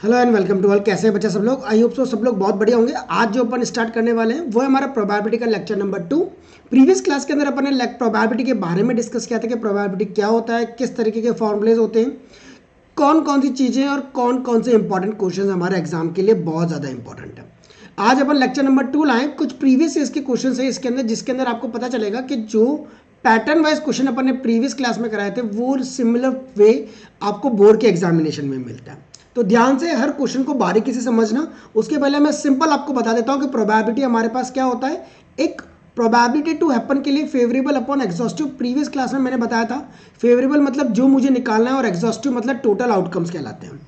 Hello and welcome to all. कैसे हैं बच्चा सब लोग? आई होप सो सब लोग बहुत बढ़िया होंगे। आज जो अपन स्टार्ट करने वाले हैं वो है हमारा प्रोबेबिलिटी का लेक्चर नंबर 2। प्रीवियस क्लास के अंदर अपन ने प्रोबेबिलिटी के बारे में डिस्कस किया था कि प्रोबेबिलिटी क्या होता है, किस तरीके के फॉर्मूलेज होते हैं, कौन कौन सी चीज़ें और कौन कौन से इंपॉर्टेंट क्वेश्चन हमारे एग्जाम के लिए बहुत ज़्यादा इंपॉर्टेंट है। आज अपन लेक्चर नंबर 2 लाए कुछ प्रीवियस ईयर्स के क्वेश्चन है इसके अंदर, जिसके अंदर आपको पता चलेगा कि जो पैटर्न वाइज क्वेश्चन अपन ने प्रीवियस क्लास में कराए थे वो सिमिलर वे आपको बोर्ड के एग्जामिनेशन में मिलता है। तो ध्यान से हर क्वेश्चन को बारीकी से समझना। उसके पहले मैं सिंपल आपको बता देता हूँ कि प्रोबेबिलिटी हमारे पास क्या होता है। एक प्रोबेबिलिटी टू हैपन के लिए favourable upon exhaustive, previous class में मैंने बताया था फेवरेबल मतलब जो मुझे निकालना है और एग्जॉस्टिव मतलब टोटल आउटकम्स कहलाते हैं।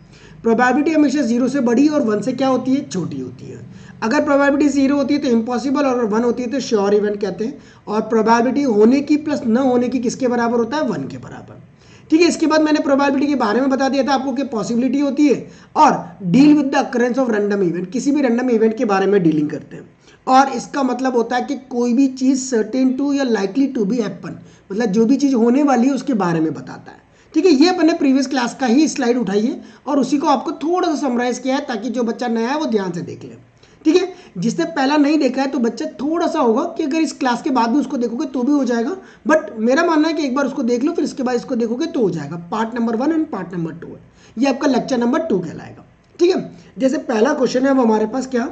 प्रोबेबिलिटी हमेशा 0 से बड़ी और 1 से क्या होती है, छोटी होती है। अगर प्रोबेबिलिटी 0 होती है तो इम्पॉसिबल और 1 होती है तो श्योर इवेंट कहते हैं। और प्रोबेबिलिटी होने की प्लस न होने की किसके बराबर होता है, 1 के बराबर। ठीक है, इसके बाद मैंने प्रोबेबिलिटी के बारे में बता दिया था आपको कि पॉसिबिलिटी होती है और deal with the occurrence of random event, किसी भी रैंडम इवेंट के बारे में डीलिंग करते हैं। और इसका मतलब होता है कि कोई भी चीज़ सर्टेन टू या लाइकली टू बी हैपन, मतलब जो भी चीज़ होने वाली है उसके बारे में बताता है। ठीक है, ये अपन ने प्रीवियस क्लास का ही स्लाइड उठाई है और उसी को आपको थोड़ा सा समराइज किया है ताकि जो बच्चा नया है वो ध्यान से देख ले। ठीक है, जिसने पहला नहीं देखा है तो बच्चा थोड़ा सा होगा कि अगर इस क्लास के बाद भी उसको देखोगे तो भी हो जाएगा, बट मेरा मानना है कि एक बार उसको देख लो फिर इसके बाद इसको देखोगे तो हो जाएगा। Part number 1 and part number 2 है, ये आपका लेक्चर नंबर 2 कहलाएगा। ठीक है, जैसे पहला क्वेश्चन है वो हमारे पास क्या,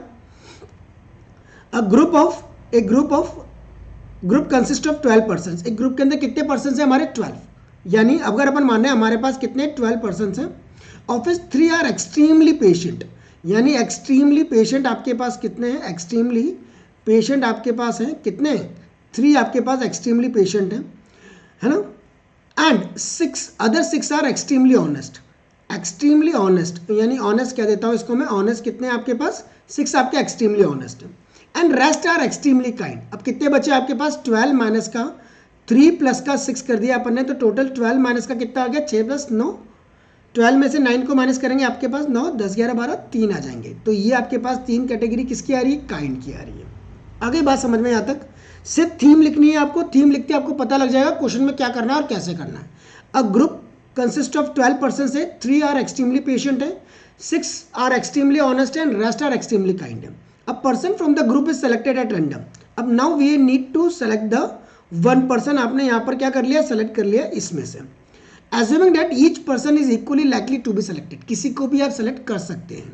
ग्रुप कंसिस्ट ऑफ 12 पर्सन। एक ग्रुप के अंदर कितने पर्सन है हमारे, 12। यानी अगर अपन मान रहे हैं हमारे पास कितने 12 पर्सन हैं, of which 3 are extremely patient. यानी एक्सट्रीमली पेशेंट आपके पास कितने हैं, एक्सट्रीमली पेशेंट आपके पास हैं कितने, 3 आपके पास एक्सट्रीमली पेशेंट हैं, है ना। And 6 other 6 are extremely honest. Extremely honest यानी ऑनेस्ट क्या देता हूँ इसको मैं, ऑनेस्ट कितने हैं आपके पास, 6 आपके एक्सट्रीमली ऑनेस्ट हैं। And rest are extremely kind. अब कितने बचे आपके पास, 12 माइनस का 3 प्लस का 6 कर दिया अपन ने, तो टोटल 12 माइनस का कितना आ गया, 6 प्लस 9। 12 में से 9 को माइनस करेंगे आपके पास 9, 10, 11, 12, 3 आ जाएंगे। तो ये आपके पास 3 कैटेगरी किसकी आ रही है, काइंड की आ रही है। आगे बात समझ में यहाँ तक, सिर्फ थीम लिखनी है आपको, थीम लिखते आपको पता लग जाएगा क्वेश्चन में क्या करना है और कैसे करना है। अब ग्रुप कंसिस्ट ऑफ 12 पर्सन है, 3 आर एक्सट्रीमली पेशेंट है, 6 are extremely honest and rest are extremely kind है। अब person from the group is selected at random. अब now we need to select the 1 person. आपने यहाँ पर क्या कर लिया, सेलेक्ट कर लिया इसमें से। Assuming that each person is equally likely to be selected, किसी को भी आप सेलेक्ट कर सकते हैं।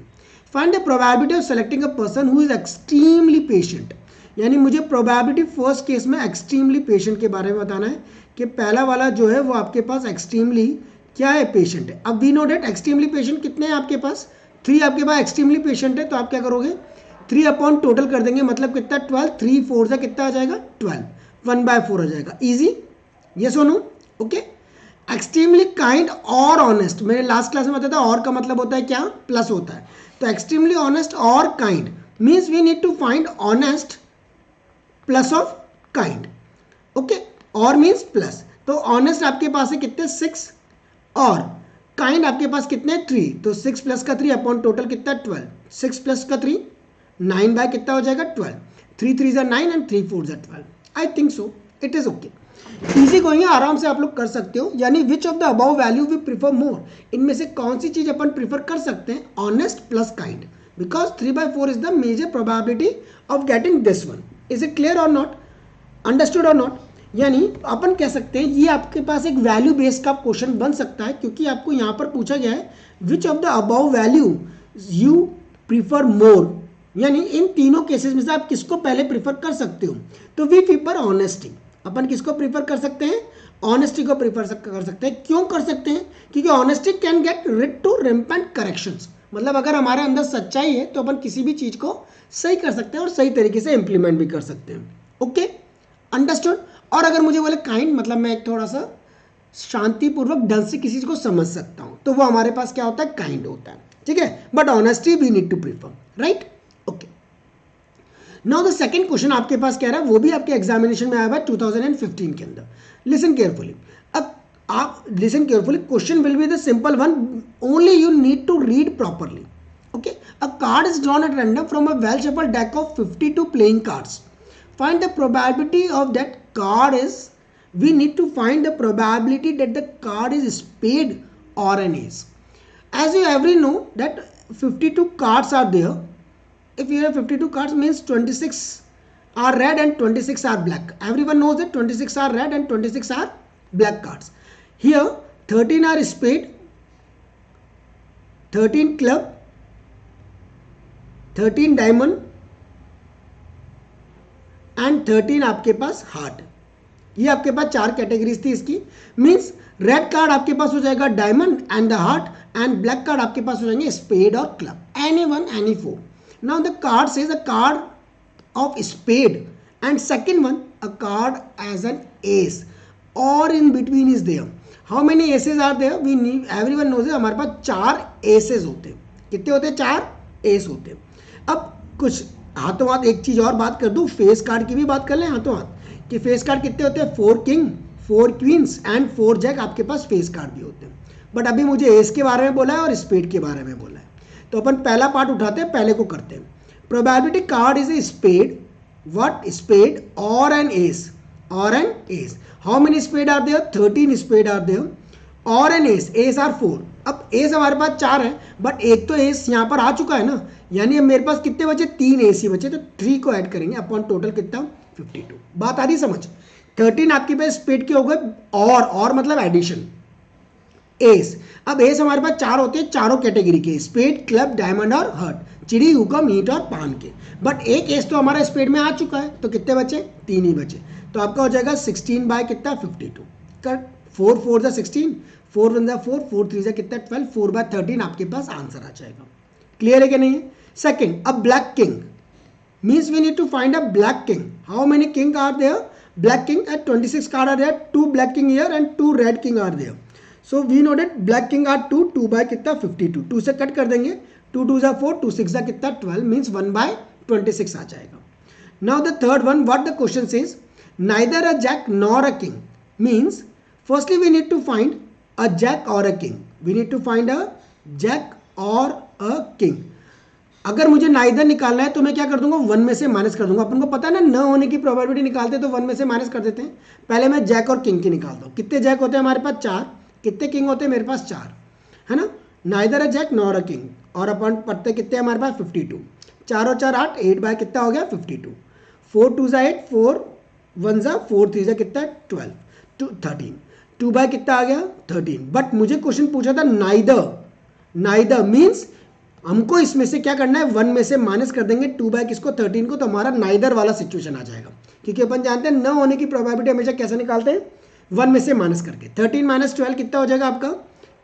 Find the probability of selecting a person who is extremely patient। यानी मुझे probability फर्स्ट केस में extremely patient के बारे में बताना है कि पहला वाला जो है वो आपके पास extremely क्या है, patient है। अब we know that extremely patient कितने हैं आपके पास, 3 आपके पास extremely patient है, तो आप क्या करोगे 3 अपॉन टोटल कर देंगे, मतलब कितना 12, 3 4 से कितना आ जाएगा 12, 1/4 आ जाएगा। ईजी, यस और नो, ओके। एक्सट्रीमली काइंड और ऑनेस्ट, मैंने लास्ट क्लास में बताया था और का मतलब होता है क्या, प्लस होता है। तो एक्सट्रीमली ऑनेस्ट और kind means we need to find honest plus of kind, okay. और मीन्स प्लस, तो ऑनेस्ट आपके पास है कितने 6 और काइंड आपके पास कितने 3, तो 6 प्लस का 3 अपॉन टोटल कितना 12, 6 प्लस का 3 9 बाय कितना हो जाएगा 12, 3 3 जा 9 एंड 3 4 जा 12। I think so it is okay, easy going है, आराम से आप लोग कर सकते हो। यानी which of the above value we prefer more, इनमें से कौन सी चीज अपन प्रीफर कर सकते हैं, honest plus kind, because 3/4 is the major probability of getting this one. Is it clear और नॉट, अंडरस्टूड और नॉट। यानी अपन कह सकते हैं ये आपके पास एक वैल्यू बेस्ड का क्वेश्चन बन सकता है, क्योंकि आपको यहाँ पर पूछा गया है which of the above value you prefer more, यानी इन तीनों केसेस में से आप किसको पहले प्रीफर कर सकते हो। तो वी प्रीफर ऑनेस्टी, अपन किसको प्रीफर कर सकते हैं, ऑनेस्टी को प्रीफर कर सकते हैं। क्यों कर सकते हैं, क्योंकि honesty can get rid to rampant corrections, मतलब अगर हमारे अंदर सच्चाई है तो अपन किसी भी चीज को सही कर सकते हैं और सही तरीके से इंप्लीमेंट भी कर सकते हैं, ओके, अंडरस्टूड। और अगर मुझे बोले काइंड, मतलब मैं एक थोड़ा सा शांतिपूर्वक ढंग से किसी चीज को समझ सकता हूं, तो वो हमारे पास क्या होता है, काइंड होता है, ठीक है। But honesty we need to prefer, right, okay. Now the second question आपके पास कह रहा है, वो भी आपके एग्जामिनेशन में आया हुआ है 2015 के अंदर। लिसन केयरफुली, अब आप listen carefully, question will be the simple one, only you need to read properly, okay. A card is drawn at random from a well shuffled deck of 52 playing cards. Find the probability of that card is, we need to find the probability that the card is spade और an ace. As you every know that 52 cards are there, if you have 52 cards means 26 are red and 26 are black. Everyone knows that 26 are red and 26 are black cards. Here 13 are spade, 13 club, 13 diamond and 13 आपके पास heart. ये आपके पास चार categories थी इसकी. Means red card आपके पास हो जाएगा diamond and the heart and black card आपके पास हो जाएंगे स्पेड और club. Any one any four. Now the card says a card of spade and second one a card ace an ace और in between is there. How many aces are there? We need everyone knows हमारे पास चार essays होते हैं. कितने होते हैं? चार एस होते हैं. अब कुछ हाथों हाथ एक चीज और बात कर दूं, फेस कार्ड की भी बात कर लें हाथों हाथ कि फेस कार्ड कितने होते हैं? 4 किंग, 4 क्वींस एंड 4 जैक आपके पास फेस कार्ड भी होते हैं. बट अभी मुझे एस के बारे में बोला है और स्पेड के बारे में बोला है, तो अपन पहला पार्ट उठाते हैं, पहले को करते हैं. Probability card is a spade, what? Spade और एन एस, और an ace. How many spade are there? 13 spade are there और एन एस. Ace are 4. अब एस हमारे पास 4 है बट एक तो एस यहाँ पर आ चुका है ना, यानी अब मेरे पास कितने बचे? 3 एस ही बचे, तो 3 को ऐड करेंगे अपॉन टोटल कितना? 52. बात आ रही समझ? 13 आपके पास स्पेड के हो गए और मतलब एडिशन. एस, अब एस हमारे पास 4 होते हैं, चारों कैटेगरी के, स्पेड, क्लब, डायमंड और हर्ट, चिड़ी, हुकम, ईंट और पान के. बट एक एस तो हमारा स्पेड में आ चुका है, तो कितने बचे? 3 ही बचे. तो आपका हो जाएगा 16 बाय कितना? 52. कट 4 4 जा 16, 4 1 जा 4, 4 3 जा कितना? 12, 4 बाय 13 आपके पास आंसर आ जाएगा. क्लियर है कि नहीं? Second, a black king means we need to find a black king. How many king are there? Black king at 26 card are there, 2 black king here and 2 red king are there. So we know that black king are 2, 2 by कितना? 52. 2 से cut कर देंगे, 2 2 जा 4, 2 6 जा कितना? 12 means 1 by 26 आ जाएगा. Now the third one, what the question says? Neither a jack nor a king means firstly we need to find a jack or a king. We need to find a jack or a king. अगर मुझे neither निकालना है तो मैं क्या कर दूंगा? 1 में से माइनस कर दूंगा. अपन को पता है ना, न होने की प्रोबेबिलिटी निकालते हैं तो 1 में से माइनस कर देते हैं. पहले मैं जैक और किंग की निकालता हूँ. कितने जैक होते हैं हमारे पास? 4. कितने किंग होते हैं मेरे पास? 4, है ना. Neither a jack nor a king, और अपन पढ़ते कितने हमारे पास? 52. 4 और 4 8, 8 बाय कितना हो गया? 52. 4 2 जा 8, 4 1 जा 4 3 जा कितना? 12, 13. 2 बाय कितना आ गया? 13. बट मुझे क्वेश्चन पूछा था नाइदर. नाइदर मीन्स हमको इसमें से क्या करना है? 1 में से माइनस कर देंगे 2 बाय किसको? 13 को, तो हमारा नाइदर वाला सिचुएशन आ जाएगा. क्योंकि अपन जानते हैं न होने की प्रोबेबिलिटी हमेशा कैसे निकालते हैं? 1 में से माइनस करके. 13 माइनस 12 कितना हो जाएगा आपका?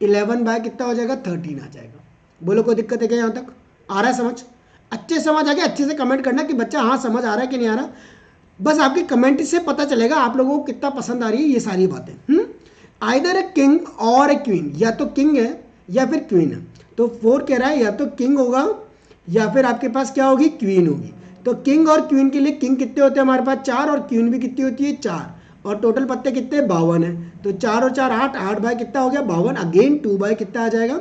11 बाय कितना हो जाएगा? 13 आ जाएगा. बोलो कोई दिक्कत है क्या? यहाँ तक आ रहा है समझ? अच्छे समझ आ गया? अच्छे से कमेंट करना कि बच्चा हाँ समझ आ रहा है कि नहीं आ रहा. बस आपके कमेंट से पता चलेगा आप लोगों को कितना पसंद आ रही है ये सारी बातें. आइदर ए किंग और ए क्वीन, या तो किंग है या फिर क्वीन है. तो 4 कह रहा है या तो किंग होगा या फिर आपके पास क्या होगी? क्वीन होगी. तो किंग और क्वीन के लिए किंग कितने होते हैं हमारे पास? 4, और क्वीन भी कितनी होती है? 4, और टोटल पत्ते कितने? 52 है. तो 4 और 4 8, 8 बाय कितना हो गया? 52. अगेन 2 बाय कितना आ जाएगा?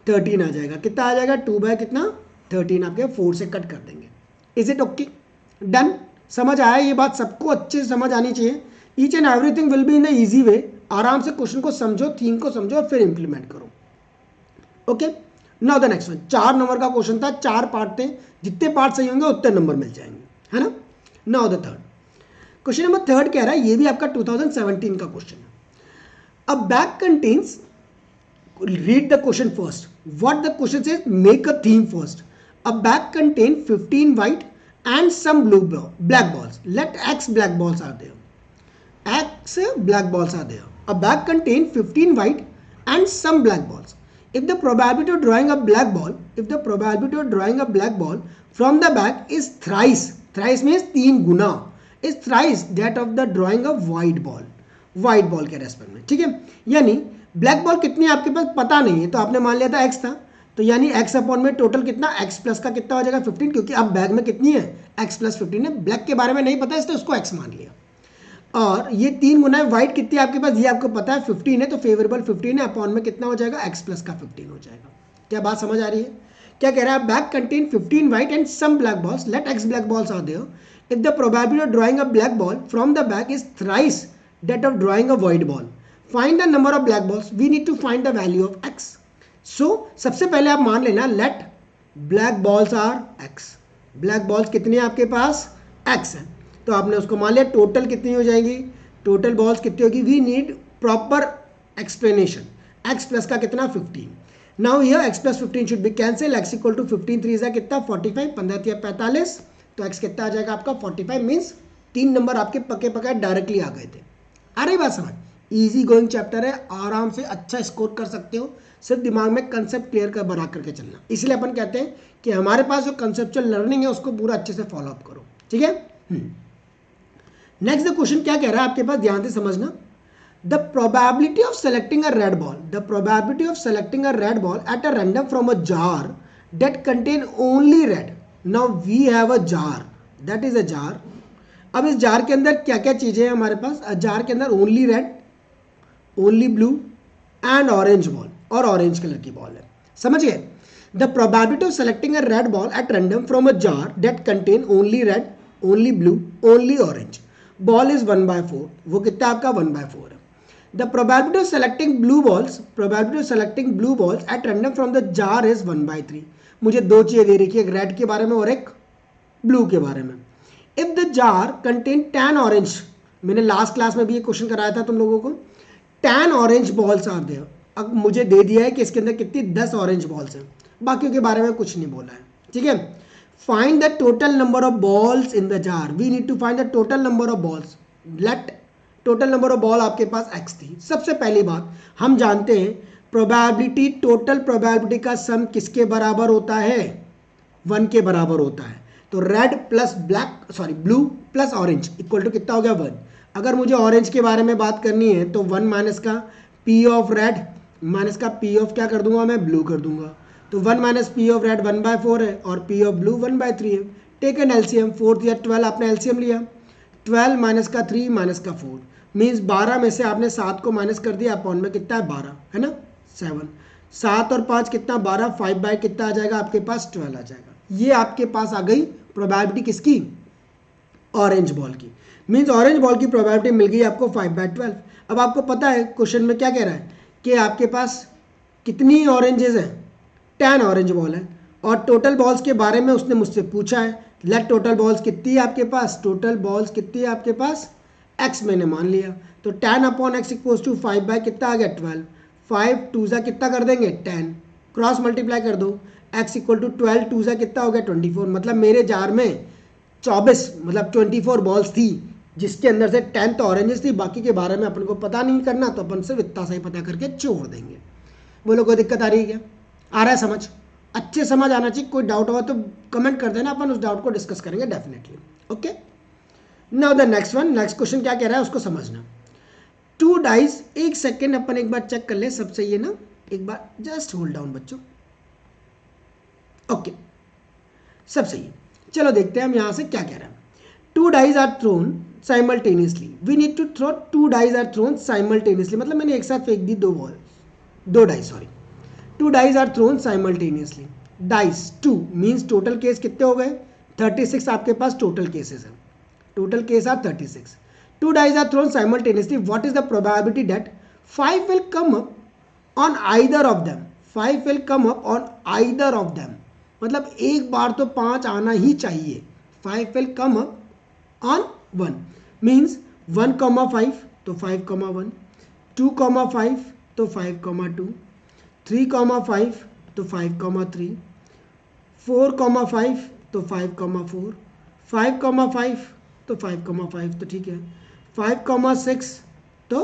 13 आ जाएगा. कितना आ जाएगा? 2 बाय कितना? 13 आपके 4 से कट कर देंगे. Is it okay? डन? समझ आया? ये बात सबको अच्छे से समझ आनी चाहिए. Each and everything will be in the easy way. आराम से क्वेश्चन को समझो, थीम को समझो और फिर इंप्लीमेंट करो. Okay, now the next one. 4 number का क्वेश्चन था, 4 पार्ट थे. जितने पार्ट सही होंगे उतने नंबर मिल जाएंगे, है ना. Now the third question number 3 कह रहा है, ये भी आपका 2017 का क्वेश्चन है. अ bag contains, read the question first. What the question says? Make a theme first. A bag contain 15 white and some black balls. Let x black balls are there. X black balls are there. A bag contains 15 white and some black balls. If the probability of drawing a black ball from the bag is thrice means 3 Guna, is thrice that of the drawing a white ball के respect में. ठीक है, यानी black ball कितनी आपके पास पता नहीं है, तो आपने मान लिया था x था, तो यानी x अपॉन में टोटल कितना? x प्लस का कितना हो जाएगा? 15, क्योंकि अब बैग में कितनी है? x प्लस 15 है. ब्लैक के बारे में नहीं पता इसलिए उसको x मान लिया. और ये 3 गुना है. व्हाइट कितनी आपके पास? ये आपको पता है 15 है, तो फेवरेबल 15 है. अपॉन में कितना हो जाएगा? x प्लस का 15 हो जाएगा. क्या बात समझ आ रही है? क्या कह रहा है? Bag contain 15 white and some black balls. Let x black balls are there. If the probability of drawing a black ball from the bag is thrice that of drawing a white ball. Find the number of black balls. We need to find the value of x. So सबसे पहले आप मान लेना, let black balls are x, black balls कितनी है आपके पास, x है, तो आपने उसको मान लिया। टोटल कितनी हो जाएगी, टोटल बॉल्स कितनी होगी, we need proper explanation. X plus का कितना 15, now here x plus 15 should be cancel, x equal to 15 3 जा कितना 45, 15 3 45, तो एक्स कितना आ जाएगा आपका 45, मीन्स 3 नंबर आपके पके पके डायरेक्टली आ गए थे। आ रही बात समझ, इजी गोइंग चैप्टर है, आराम से अच्छा स्कोर कर सकते हो, सिर्फ दिमाग में कंसेप्ट क्लियर कर बना करके चलना। इसलिए अपन कहते हैं कि हमारे पास जो कंसेप्चुअल लर्निंग है उसको पूरा अच्छे से फॉलो अप करो, ठीक है। नेक्स्ट द क्वेश्चन क्या कह रहा है आपके पास, ध्यान से समझना। The probability of selecting a red ball, the probability of selecting a red ball at a random from a jar that contain only red, now we have a jar, that is a jar. अब इस jar के अंदर क्या क्या चीजें हैं हमारे पास, jar के अंदर only red, only blue and orange ball, और ऑरेंज कलर की बॉल है, समझ गए। The probability of selecting a red ball eight random from a jar that contain only red, only blue, only orange, ball is 1/4, वो कितना आपका 1/4 है। The probability of selecting blue balls, probability of selecting blue balls eight random from the jar is 1/3। मुझे दो चीजें दे रखी है, एक रेड के बारे में और एक ब्लू के बारे में। If the jar contain 10 orange, मैंने लास्ट क्लास में भी ये क्वेश्चन कराया था तुम लोगों को, 10 ऑरेंज बॉल्स आर देयर। अब मुझे दे दिया है कि इसके अंदर कितनी 10 ऑरेंज बॉल्स हैं, बाकियों के बारे में कुछ नहीं बोला है, ठीक है। Find the total number of balls in the jar, we need to find the total number of balls, let total number of ball आपके पास x थी। सबसे पहली बात हम जानते हैं प्रोबेबिलिटी, टोटल प्रोबेबिलिटी का सम किसके बराबर होता है, 1 के बराबर होता है। तो red plus black, sorry blue plus orange equal to कितना हो गया 1। अगर मुझे ऑरेंज के बारे में बात करनी है तो 1 माइनस का पी ऑफ रेड माइनस का पी ऑफ क्या कर दूंगा मैं, ब्लू कर दूंगा। तो 1 माइनस पी ऑफ रेड 1/4 है और पी ऑफ ब्लू 1/3 है। टेक एन एलसीएम, 4 या 12, आपने एलसीएम लिया, 12 माइनस का 3 माइनस का 4, मीन्स 12 में से आपने 7 को माइनस कर दिया, अपॉन में कितना है 12 है ना, 7, 7 और 5 कितना 12, 5 बाय कितना आ जाएगा आपके पास 12 आ जाएगा। ये आपके पास आ गई प्रोबेबिलिटी किसकी, ऑरेंज बॉल की, मीन्स ऑरेंज बॉल की प्रोबेबिलिटी मिल गई आपको 5/12। अब आपको पता है क्वेश्चन में क्या कह रहा है कि आपके पास कितनी ऑरेंजेस हैं, 10 ऑरेंज बॉल है, और टोटल बॉल्स के बारे में उसने मुझसे पूछा है, लेट टोटल बॉल्स कितनी है आपके पास, टोटल बॉल्स कितनी है आपके पास, x मैंने मान लिया, तो 10/x इक्वल्स टू 5 बाय कितना आ गया 12, 5 2 जा कितना कर देंगे 10, क्रॉस मल्टीप्लाई कर दो, x इक्वल टू 12 2 जा कितना हो गया 24, मतलब मेरे जार में 24 मतलब 24 बॉल्स थी, जिसके अंदर से 10 तो ऑरेंजेस थी, बाकी के बारे में अपन को पता नहीं करना, तो अपन सिर्फ इतना सही पता करके छोड़ देंगे। बोलो कोई दिक्कत आ रही है क्या, आ रहा है समझ, अच्छे समझ आना चाहिए, कोई डाउट होगा तो कमेंट कर देना, अपन उस डाउट को डिस्कस करेंगे definitely, okay. Now the next one, next question क्या कह रहा है उसको समझना। 2 डाइस, एक सेकेंड अपन एक बार चेक कर ले, सब सही है ना, एक बार जस्ट होल्ड डाउन बच्चों, ओके सब सही है। चलो देखते हैं हम यहाँ से क्या कह रहा है। 2 dies are thrown simultaneously, we need to throw 2 dies are thrown simultaneously, मतलब मैंने एक साथ फेंक दी 2 dice, sorry 2 dies are thrown simultaneously, dice 2 means total case कितने हो गए 36, आपके पास टोटल केसेस है, total case are 36। 2 dies are thrown simultaneously, what is the probability that 5 will come up on either of them, 5 will come up on either of them, मतलब एक बार तो 5 आना ही चाहिए, 5 will come up on 1 means 1,5 तो 5,1, 2,5 तो 5,2, 3,5 तो 5,3, 4,5 तो 5,4, 5,5 तो 5,5 तो ठीक है, 5,6 तो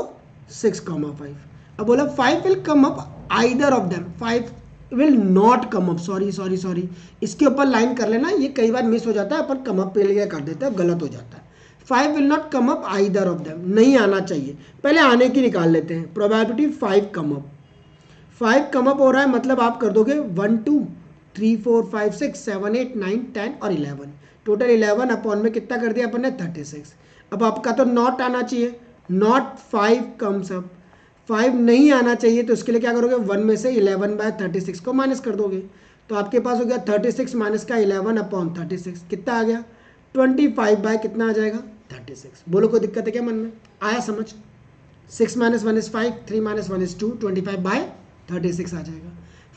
6,5। अब बोला 5 will come up either of them, 5 will not come up, sorry इसके ऊपर लाइन कर लेना, ये कई बार मिस हो जाता है, अपन कम अप पे लिए कर देते हैं, गलत हो जाता है। 5 will not come up either of them, नहीं आना चाहिए, पहले आने की निकाल लेते हैं, probability 5 come up, 5 come up हो रहा है, मतलब आप कर दोगे 1 2 3 4 5 6 7 8 9 10 और 11, टोटल 11 अपॉन में कितना कर दिया अपन ने 36। अब आपका तो नॉट आना चाहिए, नॉट 5 कम्स अप, 5 नहीं आना चाहिए, तो उसके लिए क्या करोगे 1 में से 11/36 को माइनस कर दोगे, तो आपके पास हो गया 36 माइनस का 11 अपॉन 36, कितना आ गया 25 बाय कितना आ जाएगा 36। बोलो कोई दिक्कत है क्या मन में, आया समझ, 6 - 1 is 5, 3 - 1 is 2, 25 बाय 36 आ जाएगा।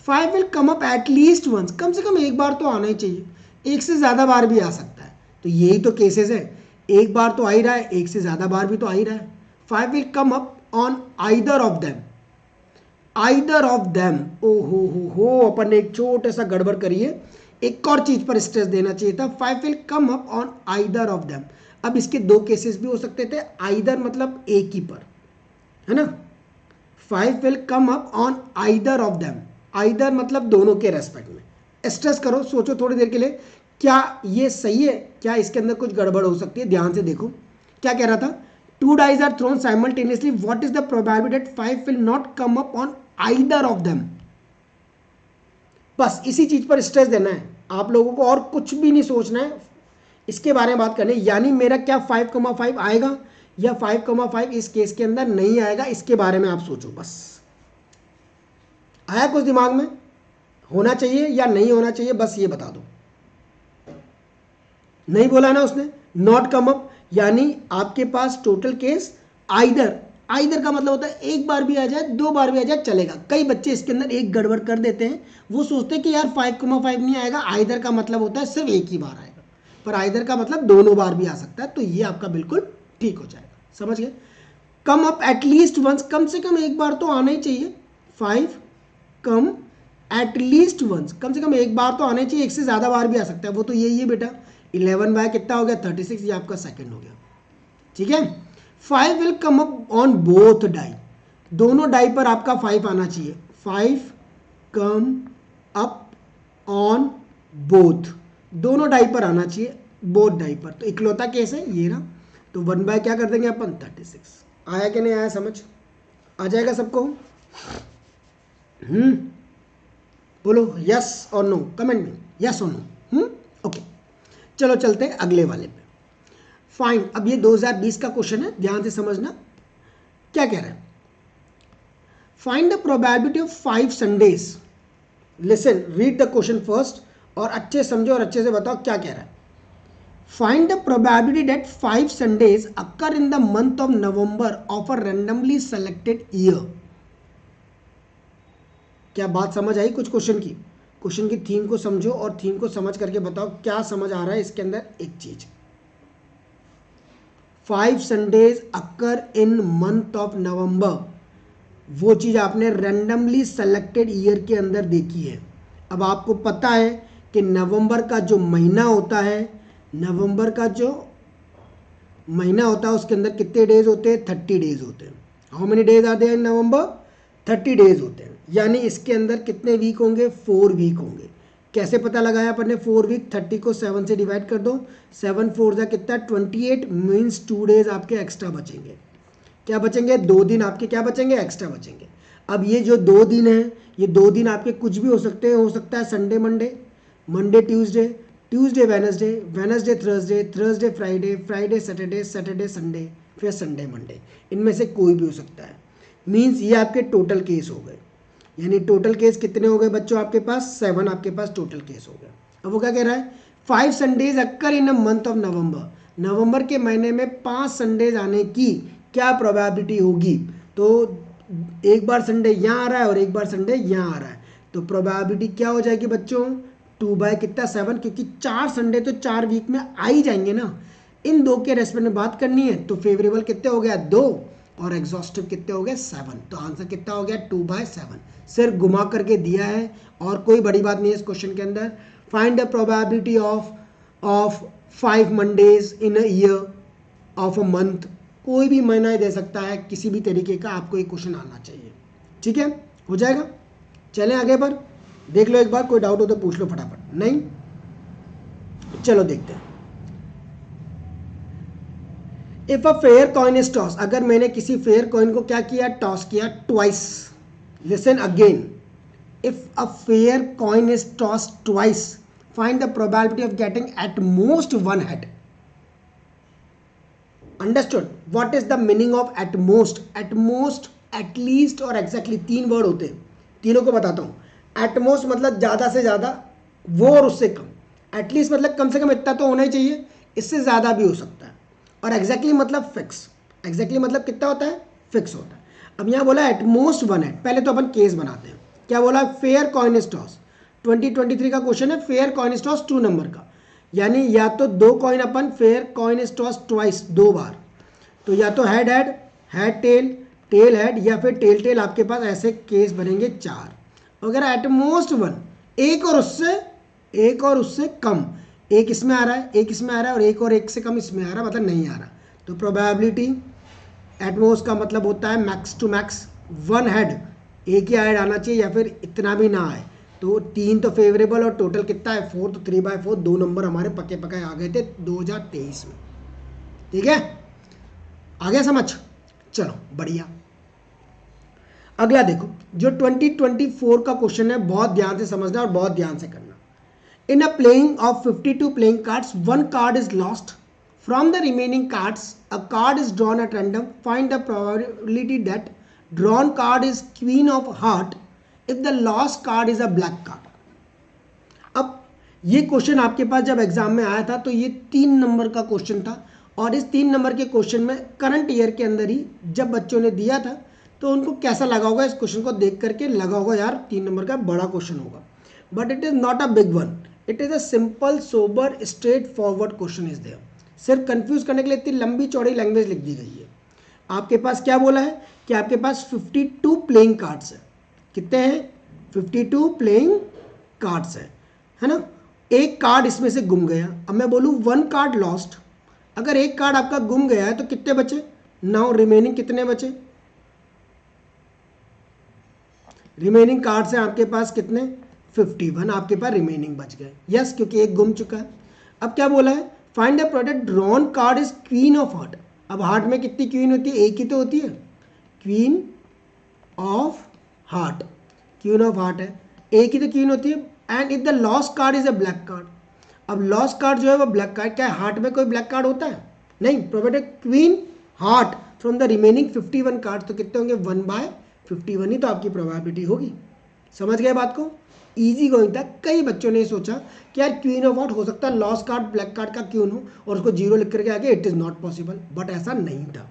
5 will come up at least once, कम से कम एक बार तो आना ही चाहिए, एक से ज़्यादा बार भी आ सकता है। तो यही तो केसेस है, एक बार तो आ ही रहा है, एक से ज़्यादा बार भी तो आ ही रहा है। 5 will come up on either of them, either of them, ओ हो अपन ने एक छोटा सा गड़बड़ करी है, एक और चीज़ पर स्ट्रेस देना चाहिए था। 5 will come up on either of them. अब इसके दो केसेस भी हो सकते थे, आइदर मतलब एक ही पर, है ना। 5 will come up on either of them, either मतलब दोनों के रेस्पेक्ट में। स्ट्रेस करो, सोचो थोड़ी देर के लिए, क्या ये सही है, क्या इसके अंदर कुछ गड़बड़ हो सकती है? ध्यान से देखो क्या कह रहा था, 2 dies are thrown simultaneously, what is the probability that 5 will not come up on either of them. बस इसी चीज पर स्ट्रेस देना है आप लोगों को, और कुछ भी नहीं सोचना है, इसके बारे में बात करनी है। यानी मेरा क्या 5,5 आएगा या 5,5 इस केस के अंदर नहीं आएगा, इसके बारे में आप सोचो। बस आया कुछ दिमाग में, होना चाहिए या नहीं होना चाहिए, बस ये बता दो। नहीं बोला ना उसने, नॉट कम अप, यानी आपके पास टोटल केस आइदर, आइदर का मतलब होता है एक बार भी आ जाए, दो बार भी आ जाए चलेगा। कई बच्चे इसके अंदर एक गड़बड़ कर देते हैं, वो सोचते हैं कि यार 5,5 नहीं आएगा, आइदर का मतलब होता है सिर्फ एक ही बार आएगा, पर आइदर का मतलब दोनों बार भी आ सकता है। तो ये आपका बिल्कुल ठीक हो जाएगा, समझ गए। कम अप एटलीस्ट वंस, कम से कम एक बार तो आना ही चाहिए। 5 कम एटलीस्ट वंस, कम से कम एक बार तो आना ही चाहिए, एक से ज़्यादा बार भी आ सकता है, वो तो यही है बेटा। 11 बाय कितना हो गया 36, ये आपका सेकंड हो गया, ठीक है। 5 will come up on both die, दोनों डाई पर आपका 5 आना चाहिए। 5 कम अप ऑन बोथ, दोनों डाई पर आना चाहिए, बोथ डाई पर। तो इकलौता केस है ये ना, तो 1 बाय क्या कर देंगे अपन 36। आया कि नहीं आया समझ, आ जाएगा सबको? बोलो यस और नो कमेंट में, यस और नो। ओके, चलो चलते हैं अगले वाले पे। फाइन, अब ये 2020 का क्वेश्चन है, ध्यान से समझना क्या कह रहा है। Find the probability of 5 Sundays, listen read the question first और अच्छे समझो और अच्छे से बताओ क्या कह रहा है। Find the probability that 5 Sundays occur in the month of November of a randomly selected year. क्या बात समझ आई कुछ क्वेश्चन की? क्वेश्चन की थीम को समझो और थीम को समझ करके बताओ क्या समझ आ रहा है इसके अंदर। एक चीज, 5 Sundays occur in month of नवंबर, वो चीज आपने रैंडमली सेलेक्टेड ईयर के अंदर देखी है। अब आपको पता है कि नवंबर का जो महीना होता है, नवंबर का जो महीना होता है उसके अंदर कितने डेज होते हैं? 30 डेज होते हैं। How many days are there in November? 30 days होते हैं। यानी इसके अंदर कितने वीक होंगे? 4 वीक होंगे। कैसे पता लगाया अपन ने 4 वीक? 30 को 7 से डिवाइड कर दो, 7 4 जा कितना 28, मीन्स 2 डेज आपके एक्स्ट्रा बचेंगे। क्या बचेंगे? 2 दिन आपके क्या बचेंगे? एक्स्ट्रा बचेंगे। अब ये जो 2 दिन है, ये 2 दिन आपके कुछ भी हो सकते हैं, हो सकता है Sunday Monday, Monday Tuesday, Tuesday Wednesday, Wednesday Thursday, Thursday Friday, Friday Saturday, Saturday Sunday, फिर संडे मंडे, इनमें से कोई भी हो सकता है। मीन्स ये आपके टोटल केस हो गए। यानी टोटल केस कितने हो गए बच्चों आपके पास? 7 आपके पास टोटल केस हो गया। अब वो क्या कह रहा है? 5 Sundays occur in a month of November, नवंबर के महीने में 5 संडेज आने की क्या प्रोबेबिलिटी होगी? तो एक बार संडे यहाँ आ रहा है और एक बार संडे यहाँ आ रहा है, तो प्रोबेबिलिटी क्या हो जाएगी बच्चों? 2 बाय कितना 7, क्योंकि 4 संडे तो 4 वीक में आ ही जाएंगे ना। इन दो के रेस्पेक्ट में बात करनी है, तो फेवरेबल कितने हो गया? 2 और एग्जॉस्टिव कितने हो गए? 7। तो आंसर कितना हो गया? 2 बाय 7। सिर्फ घुमा करके दिया है और कोई बड़ी बात नहीं है इस क्वेश्चन के अंदर। Find the probability of 5 Mondays in a year of a month, कोई भी महीना ही दे सकता है, किसी भी तरीके का आपको ये क्वेश्चन आना चाहिए। ठीक है, हो जाएगा। चलें आगे पर, देख लो एक बार, कोई डाउट हो तो पूछ लो फटाफट। नहीं, चलो देखते हैं। If a fair coin is toss, अगर मैंने किसी फेयर कॉइन को क्या किया? टॉस किया twice. Listen again, if a fair coin is toss twice, find the probability of getting at most 1 head. Understood? What is the meaning of at most? At most, at least और exactly 3 word होते हैं, तीनों को बताता हूं। At most मतलब ज्यादा से ज्यादा, वो और उससे कम। एटलीस्ट मतलब कम से कम इतना तो होना ही चाहिए, इससे ज्यादा भी हो सकता है। और एग्जैक्टली मतलब फिक्स, एग्जैक्टली मतलब कितना होता है? फिक्स होता है। अब यहां बोला एट मोस्ट 1 हेड, पहले तो अपन केस बनाते हैं। क्या बोला, फेयर कॉइन टॉस। 2023 का क्वेश्चन है फेयर कॉइन टॉस 2 नंबर का, यानी या तो 2 कॉइन अपन फेयर कॉइन टॉस ट्वाइस, 2 बार, तो या तो head head, head tail, tail head, या फिर टेल टेल। आपके पास ऐसे केस बनेंगे 4। अगर एट मोस्ट 1, एक और उससे कम, एक इसमें आ रहा है, एक इसमें आ रहा है, और एक और एक से कम इसमें आ रहा है, मतलब नहीं आ रहा, तो प्रोबेबिलिटी एटमोस्ट का मतलब होता है मैक्स टू मैक्स 1 हेड, एक ही हेड आना चाहिए या फिर इतना भी ना आए। तो 3 तो फेवरेबल और टोटल कितना है 4, तो 3/4 2 नंबर हमारे पक्के पक्के आ गए थे 2023 में। ठीक है, आ गया समझ, चलो बढ़िया। अगला देखो, जो 2024 का क्वेश्चन है, बहुत ध्यान से समझना और बहुत ध्यान से करना। In a playing of 52 playing cards, 1 card is lost from the remaining cards. A card is drawn at random. Find the probability that drawn card is queen of heart if the lost card is a black card. अब ये question आपके पास जब exam में आया था तो ये 3 number का क्वेश्चन था, और इस 3 नंबर के क्वेश्चन में करंट ईयर के अंदर ही जब बच्चों ने दिया था तो उनको कैसा लगा होगा, इस क्वेश्चन को देख करके लगा होगा यार 3 नंबर का बड़ा क्वेश्चन होगा, but it is not a big one, it is a simple sober straight forward question is there. सिर्फ कंफ्यूज करने के लिए इतनी लंबी चौड़ी लैंग्वेज लिख दी गई है। आपके पास क्या बोला है कि आपके पास 52 प्लेइंग कार्ड्स है, कितने हैं 52 प्लेइंग कार्ड्स है ना। एक कार्ड इसमें से गुम गया, अब मैं बोलूँ 1 कार्ड लॉस्ट, अगर एक कार्ड आपका गुम गया है तो कितने बचे, नाउ रिमेनिंग कितने बचे, रिमेनिंग कार्ड्स हैं आपके पास कितने 51 आपके पास रिमेनिंग बच गए, यस क्योंकि एक गुम चुका है। अब क्या बोला है, find the product drawn card is queen of heart. अब हार्ट में कितनी क्वीन होती है, एक ही तो होती है, queen of heart, queen of heart है, एक ही तो क्वीन होती है। And if the lost card is a black card, अब लॉस्ट कार्ड जो है वो ब्लैक कार्ड, क्या हार्ट में कोई ब्लैक कार्ड होता है, नहीं, product queen heart from the remaining 51 card, तो कितने होंगे 1/51 ही तो आपकी प्रोबेबिलिटी होगी। समझ गए बात को, इजी गोइंग था। कई बच्चों ने सोचा कि यार क्वीन ऑफ हार्ट हो सकता है लॉस्ट कार्ड ब्लैक कार्ड का क्यों हो, और उसको 0 लिख करके आगे it is not possible, but ऐसा नहीं था।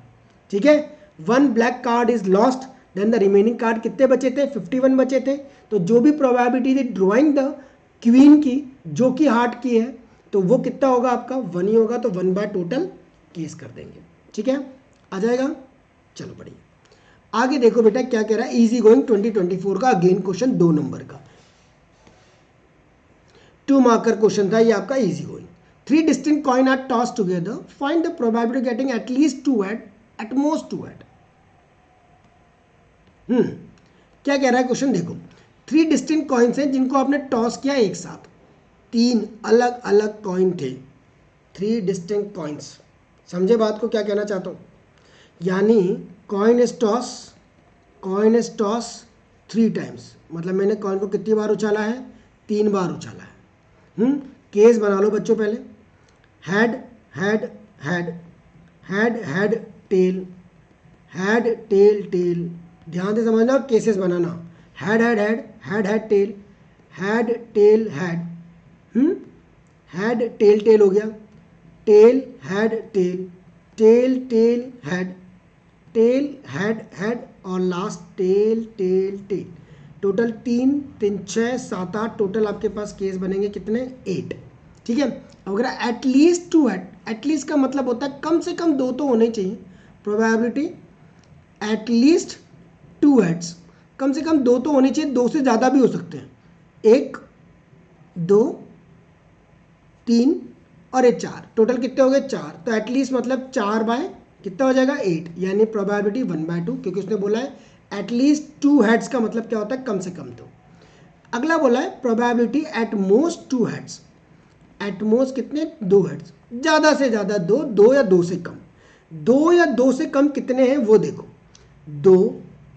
ठीक है, 1 black card is lost, then the remaining card कितने बचे थे 51 बचे थे, तो जो भी प्रोबेबिलिटी थी ड्रॉइंग द क्वीन की जो कि हार्ट की है, तो वो कितना होगा आपका 1 ही होगा, तो 1 बाय टोटल केस कर देंगे। ठीक है, आ जाएगा, चलो बढ़िया। आगे देखो बेटा क्या कह रहा है, इजी गोइंग 2024 का अगेन क्वेश्चन 2 नंबर का 2 मार्कर क्वेश्चन था ये आपका easy going. 3 distinct coin are toss together, find the probability getting at least 2 head, at most 2 head. क्या कह रहा है क्वेश्चन देखो, 3 डिस्टिंक्ट कॉइन्स हैं जिनको आपने टॉस किया एक साथ, 3 अलग अलग कॉइन थे, 3 डिस्टिंक्ट कॉइन्स। समझे बात को क्या कहना चाहता हूँ, यानी कॉइन इज टॉस 3 टाइम्स, मतलब मैंने कॉइन को कितनी बार उछाला है 3 बार उछाला है। केस बना लो बच्चों पहले, head head head head head tail, head tail tail, ध्यान से समझना केसेस बनाना, head head head head head tail, head tail head, head tail tail हो गया, tail head tail, tail tail head, tail head head, और last tail tail tail. Total 3 3 6 7 8 total आपके पास case बनेंगे कितने 8। ठीक है, अगर एटलीस्ट 2 हेड, एटलीस्ट का मतलब होता है कम से कम 2 तो होने चाहिए, प्रोबेबिलिटी एटलीस्ट 2 हेड्स, कम से कम 2 तो होने चाहिए, 2 से ज़्यादा भी हो सकते हैं, 1 2 3 और ये 4, टोटल कितने हो गए 4, तो एटलीस्ट मतलब 4 बाय कितना हो जाएगा 8, यानी प्रोबेबिलिटी 1/2, क्योंकि उसने बोला है एटलीस्ट 2 हेड्स का मतलब क्या होता है कम से कम 2। अगला बोला है probability at most 2 heads, at most कितने 2 हेड्स, ज़्यादा से ज़्यादा 2, 2 या 2 से कम, 2 या 2 से कम कितने हैं वो देखो, 2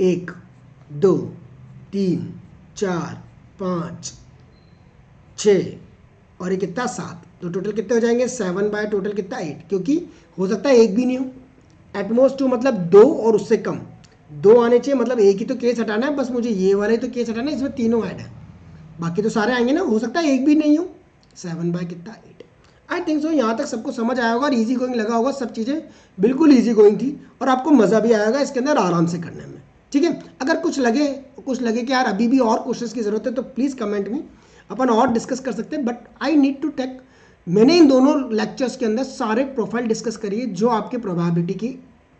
1 2 3 4 5 6 और ये कितना 7, तो टोटल कितने हो जाएंगे 7 बाय टोटल कितना 8, क्योंकि हो सकता है एक भी नहीं हो, एटमोस्ट 2 मतलब 2 और उससे कम, 2 आने चाहिए, मतलब एक ही तो केस हटाना है, बस मुझे ये वाले तो केस हटाना है, इसमें तीनों ऐड है, बाकी तो सारे आएंगे ना, हो सकता है एक भी नहीं हो, 7 बाय कितना 8। आई थिंक सो यहाँ तक सबको समझ आया होगा और इजी गोइंग लगा होगा, सब चीज़ें बिल्कुल इजी गोइंग थी और आपको मज़ा भी आएगा इसके अंदर आराम से करने में। ठीक है। अगर कुछ लगे कि यार अभी भी और क्वेश्चंस की ज़रूरत है तो प्लीज़ कमेंट में, अपन और डिस्कस कर सकते हैं, but I need to take, मैंने इन दोनों लेक्चर्स के अंदर सारे प्रोफाइल डिस्कस करिए जो आपके प्रोबेबिलिटी की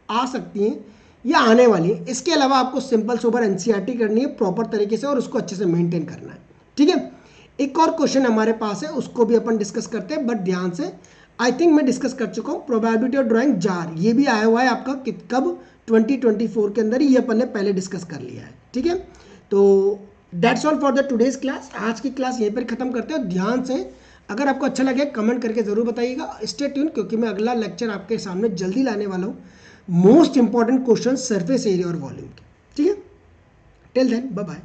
आ सकती हैं या आने वाली है। इसके अलावा आपको सिंपल सोबर एनसीईआरटी करनी है प्रॉपर तरीके से और उसको अच्छे से मेंटेन करना है, ठीक है। एक और क्वेश्चन हमारे पास है, उसको भी अपन डिस्कस करते हैं, बट ध्यान से। आई थिंक मैं डिस्कस कर चुका हूँ प्रोबेबिलिटी ऑफ ड्राइंग जार, ये भी आया हुआ है आपका कब 2024 के अंदर ही, ये अपन ने पहले डिस्कस कर लिया है, ठीक है। तो that's all for the today's class. आज की क्लास यहीं पर खत्म करते हो। ध्यान से, अगर आपको अच्छा लगे कमेंट करके ज़रूर बताइएगा। स्टे ट्यून, क्योंकि मैं अगला लेक्चर आपके सामने जल्दी लाने वाला हूँ, most important question surface area और वॉल्यूम के, ठीक है। Till then bye bye.